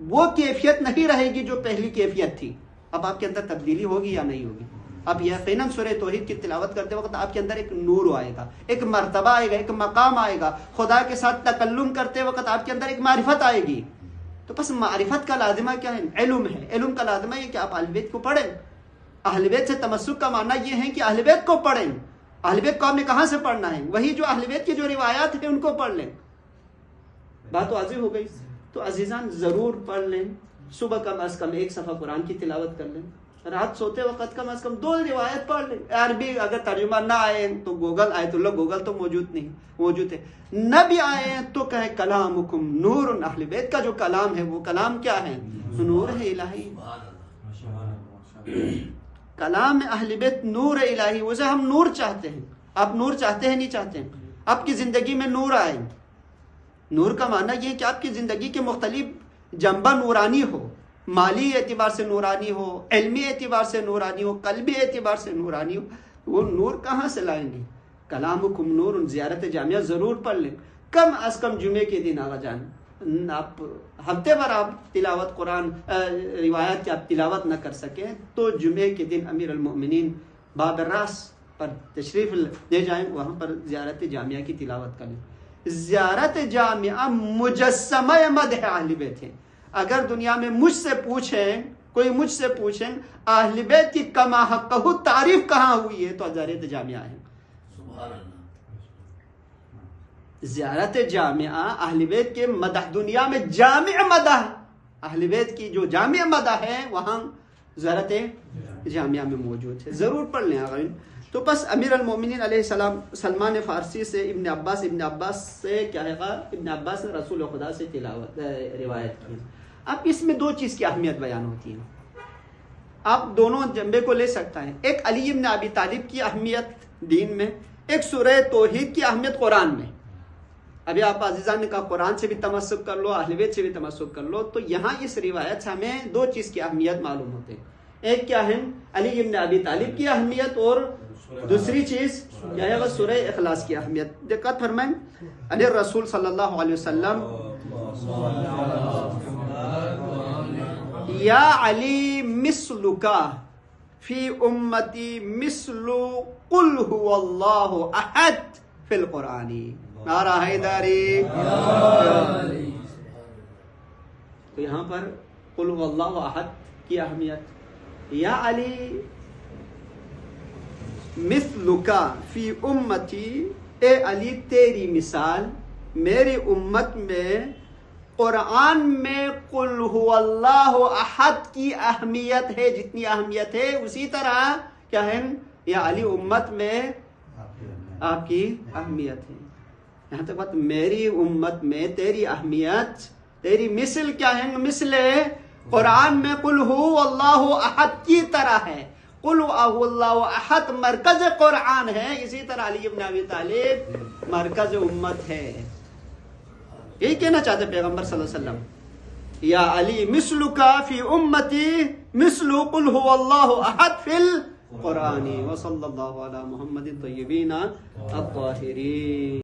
وہ کیفیت نہیں رہے گی جو پہلی کیفیت تھی. اب آپ کے اندر تبدیلی ہوگی یا نہیں ہوگی؟ اب یقیناً سورہ توحید کی تلاوت کرتے وقت آپ کے اندر ایک نور آئے گا، ایک مرتبہ آئے گا، ایک مقام آئے گا. خدا کے ساتھ تکلم کرتے وقت آپ کے اندر ایک معرفت آئے گی. تو بس معرفت کا لازمہ کیا ہے؟ علم ہے. علم کا لازمہ یہ کہ آپ اہل بیت کو پڑھیں. اہل بیت سے تمسک کا معنی یہ ہے کہ اہل بیت کو پڑھیں. اہل بیت کو آپ نے کہاں سے پڑھنا ہے؟ وہی جو اہل بیت کی جو روایات ہیں ان کو پڑھ لیں. بات واضح ہو گئی. تو عزیزان ضرور پڑھ لیں. صبح کم از کم 1 صفحہ قرآن کی تلاوت کر لیں. رات سوتے وقت کم از کم 2 روایت پڑھ لیں. عربی اگر ترجمہ نہ آئے تو گوگل آئے تو لوگ گوگل تو موجود ہے. نہ بھی آئے تو کہیں کلامکم نور. اہل بیت کا جو کلام ہے وہ کلام کیا ہے؟ نور ہے الہی. کلام اہل بیت نور الہی. اسے ہم نور چاہتے ہیں. آپ نور چاہتے ہیں نہیں چاہتے ہیں؟ آپ کی زندگی میں نور آئے. نور کا معنی یہ ہے کہ آپ کی زندگی کے مختلف جنبہ نورانی ہو. مالی اعتبار سے نورانی ہو، علمی اعتبار سے نورانی ہو، قلبی اعتبار سے نورانی ہو. وہ نور کہاں سے لائیں گے؟ کلامکم نور. زیارت جامعہ ضرور پڑھ لیں. کم از کم جمعے کے دن آغا جان. آپ ہفتے بھر آپ تلاوت قرآن روایت کی آپ تلاوت نہ کر سکیں تو جمعے کے دن امیر المؤمنین باب الراس پر تشریف لے جائیں. وہاں پر زیارت جامعہ کی تلاوت کریں. زیارت جامعہ مجسمہ مدح اہل بیت ہے. اگر دنیا میں کوئی مجھ سے پوچھیں اہل بیت کی کما حقہ تعریف کہاں ہوئی ہے تو زیارت جامعہ ہے. سبحان اللہ. زیارت جامعہ اہل بیت کے مدح، دنیا میں جامع مدح اہل بیت کی جو جامع مدح ہے وہاں زیارت جامعہ میں موجود ہے. ضرور پڑھ لیں آغا. تو بس امیر المومنین علیہ السلام سلمان فارسی سے ابن عباس سے کیا ہے؟ ابن عباس نے رسول خدا سے تلاوت روایت کی. اب اس میں 2 چیز کی اہمیت بیان ہوتی ہے. آپ دونوں جنبے کو لے سکتا ہے. ایک علی ابن ابی طالب کی اہمیت دین میں، ایک سورہ توحید کی اہمیت قرآن میں. ابھی آپ عزیزان نے کہا قرآن سے بھی تمسک کر لو، اہل بیت سے بھی تمسک کر لو. تو یہاں اس روایت سے ہمیں 2 چیز کی اہمیت معلوم ہوتے ہیں. ایک کیا ہے؟ علی ابن ابی طالب کی اہمیت، اور دوسری چیز کیا ہے؟ وہ سورہ اخلاص کی اہمیت. دقت فرمائیں. علی رسول صلی اللہ علیہ وسلم یا علی مثلک فی امتی مثل قل هو اللہ احد فی القرآن. نعرہ حیدری. تو یہاں پر قل هو اللہ احد کی اہمیت. یا علی مثلک فی امتی، اے علی تیری مثال میری امت میں قرآن میں قل هو اللہ احد کی اہمیت ہے. جتنی اہمیت ہے اسی طرح کیا ہے؟ یا علی امت میں آپ کی اہمیت ہے. یہاں تک بات میری امت میں تیری اہمیت، تیری مثل کیا ہے؟ مثل قرآن میں قل هو اللہ احد کی طرح ہے. قل هو اللہ احد مرکز قرآن ہے، اسی طرح علی ابن ابی طالب مرکز امت ہے. یہی کہنا چاہتے پیغمبر صلی اللہ علیہ وسلم. یا علی مثلک فی امتی مثل قل هو اللہ احد فی القرآن. وصلی اللہ علی محمد الطیبین الطاہرین.